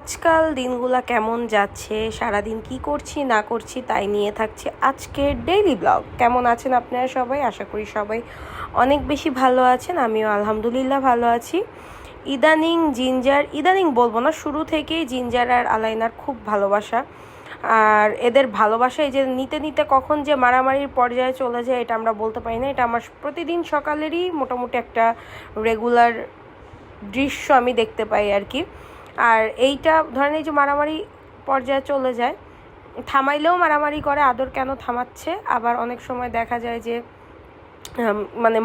আজকাল দিনগুলা কেমন যাচ্ছে, সারাদিন কি করছি না করছি তাই নিয়ে থাকছে আজকের ডেইলি ব্লগ। কেমন আছেন আপনারা সবাই? আশা করি সবাই অনেক বেশি ভালো আছেন। আমিও আলহামদুলিল্লাহ ভালো আছি। ইদানিং বলবো না, শুরু থেকেই জিঞ্জার আর আলাইনার খুব ভালোবাসা। আর এদের ভালোবাসা এই যে নিতে নিতে কখন যে মারামারির পর্যায়ে চলে যায় এটা আমরা বলতে পারি না। এটা আমার প্রতিদিন সকালেরই মোটামুটি একটা রেগুলার দৃশ্য আমি দেখতে পাই আর কি। আর এইটা ধরেন এই যে মারামারি পর্যায়ে চলে যায়, থামাইলেও মারামারি করে, আদর কেন থামাচ্ছে, আবার অনেক সময় দেখা যায় যে মানে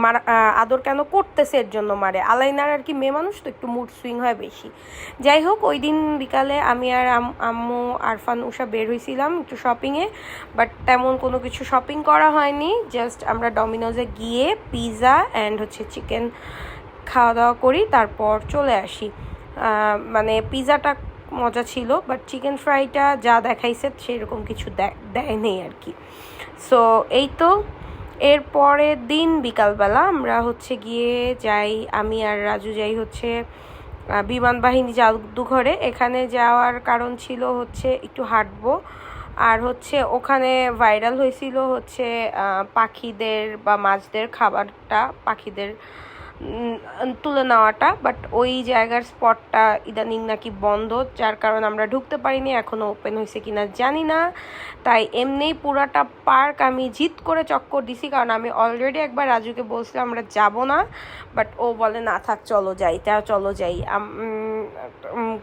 আদর কেন করতেছে এর জন্য মারে। আলাইনার আর কি মেয়ে মানুষ তো একটু মুড সুইং হয় বেশি। যাই হোক, ওই দিন বিকালে আমি আর আম্মু আরফান উষা বের হয়েছিলাম একটু শপিংয়ে, বাট তেমন কোনো কিছু শপিং করা হয়নি। জাস্ট আমরা ডমিনোজে গিয়ে পিৎজা অ্যান্ড চিকেন খাওয়া দাওয়া করি, তারপর চলে আসি। মানে পিৎজাটা মজা ছিল, বাট চিকেন ফ্রাইটা যা দেখাইছে সেরকম কিছু দেয় নেই আর কি। সো এই তো, এর পরের দিন বিকালবেলা আমরা গিয়ে যাই, আমি আর রাজু যাই বিমান বাহিনী জাদুঘরে। এখানে যাওয়ার কারণ ছিল একটু হাঁটবো, আর ওখানে ভাইরাল হয়েছিল পাখিদের বা মাছদের খাবারটা, পাখিদের তুলে নেওয়াটা। বাট ওই জায়গার স্পটটা ইদানিং নাকি বন্ধ, যার কারণে আমরা ঢুকতে পারিনি। এখনও ওপেন হয়েছে কিনা জানি না। তাই এমনিই পুরাটা পার্ক আমি জিদ করে চক্কর দিছি, কারণ আমি অলরেডি একবার রাজুকে বলছিলাম আমরা যাব না, বাট ও বলে না থাক চলো যাই, তা চলো যাই।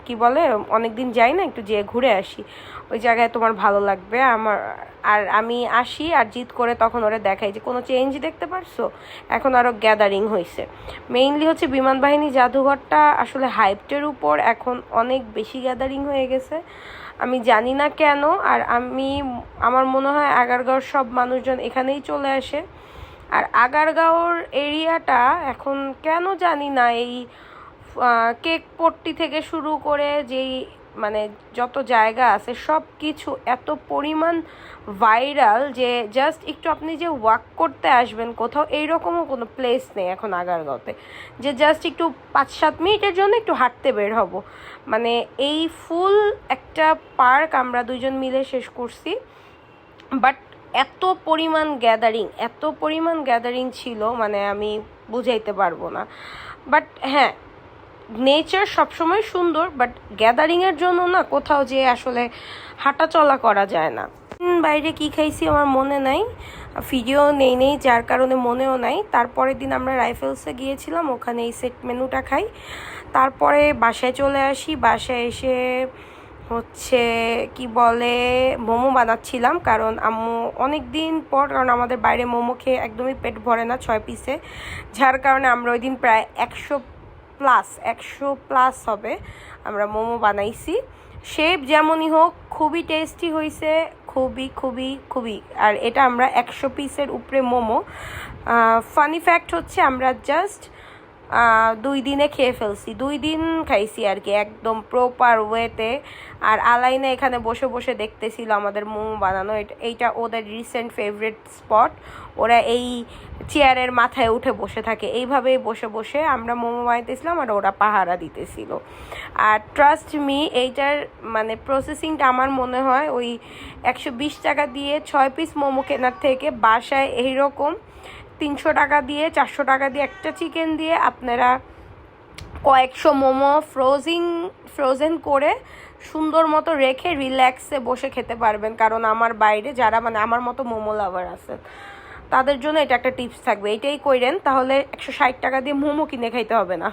কি বলে, অনেক দিন যাই না, একটু যেয়ে ঘুরে আসি, ওই জায়গায় তোমার ভালো লাগবে। আর আমি আসি আর জিদ করে তখন ওরা দেখাই যে কোনো চেঞ্জ দেখতে পারছো, এখন আরও গ্যাদারিং হয়েছে। মেইনলি বিমান বাহিনী জাদুঘরটা আসলে হাইপটের উপর এখন অনেক বেশি গ্যাদারিং হয়ে গেছে, আমি জানি না কেন। আর আমার মনে হয় আগারগাঁওর সব মানুষজন এখানেই চলে আসে। আর আগারগাঁওর এরিয়াটা এখন কেন জানি না, এই কেক পট্টি থেকে শুরু করে যেই মানে যত জায়গা আছে সব কিছু এত পরিমাণ ভাইরাল যে জাস্ট একটু আপনি যে ওয়াক করতে আসবেন কোথাও, এইরকমও কোনো প্লেস নেই এখন আগারগাঁওতে, যে জাস্ট একটু 5-7 মিনিটের জন্য একটু হাঁটতে বের হব। মানে এই ফুল একটা পার্ক আমরা দুইজন মিলে শেষ করছি। বাট এত পরিমাণ গ্যাদারিং ছিল, মানে আমি বুঝাইতে পারবো না। বাট হ্যাঁ, নেচার সবসময় সুন্দর, বাট গ্যাদারিংয়ের জন্য না কোথাও যে আসলে হাঁটা চলা করা যায় না। বাইরে কি খাইছি আমার মনে নাই, ভিডিও নেই যার কারণে মনেও নাই। তারপরের দিন আমরা রাইফেলসে গিয়েছিলাম, ওখানে এই সেট মেনুটা খাই, তারপরে বাসায় চলে আসি। বাসায় এসে কি বলে মোমো বানাচ্ছিলাম, কারণ আম্মু অনেক দিন পর, কারণ আমাদের বাইরে মোমো খেয়ে একদমই পেট ভরে না 6 পিসে, যার কারণে আমরা ওই দিন প্রায় 100 প্লাস হবে আমরা মোমো বানাইছি। শেপ যেমনই হোক খুবই টেস্টি হয়েছে, খুবই। আর এটা আমরা 100 পিসের উপরে মোমো। ফানি ফ্যাক্ট আমরা জাস্ট 2 দিনে খেয়ে ফেলছি, 2 দিন খাইছি আর কি, একদম প্রপার ওয়েতে। আর আলাইনা এখানে বসে বসে দেখতেছিল আমাদের মোমো বানানো। এইটা ওদের রিসেন্ট ফেভারিট স্পট, ওরা এই চেয়ারের মাথায় উঠে বসে থাকে, এইভাবেই বসে বসে আমরা মোমো বানাইতেছিলাম আর ওরা পাহারা দিতেছিল। আর ট্রাস্ট মি, এইটার মানে প্রসেসিংটা আমার মনে হয় ওই 120 টাকা দিয়ে 6 পিস মোমো কেনার থেকে বাসায় এইরকম 300 টাকা দিয়ে 400 টাকা দিয়ে একটা চিকেন দিয়ে আপনারা কয়েকশো মোমো ফ্রোজেন করে সুন্দর মতো রেখে রিল্যাক্সে বসে খেতে পারবেন। কারণ আমার বাইরে যারা মানে আমার মতো মোমো লাভার আছে তাদের জন্য এটা একটা টিপস থাকবে, এটাই কইরেন, তাহলে 160 টাকা দিয়ে মোমো কিনে খাইতে হবে না।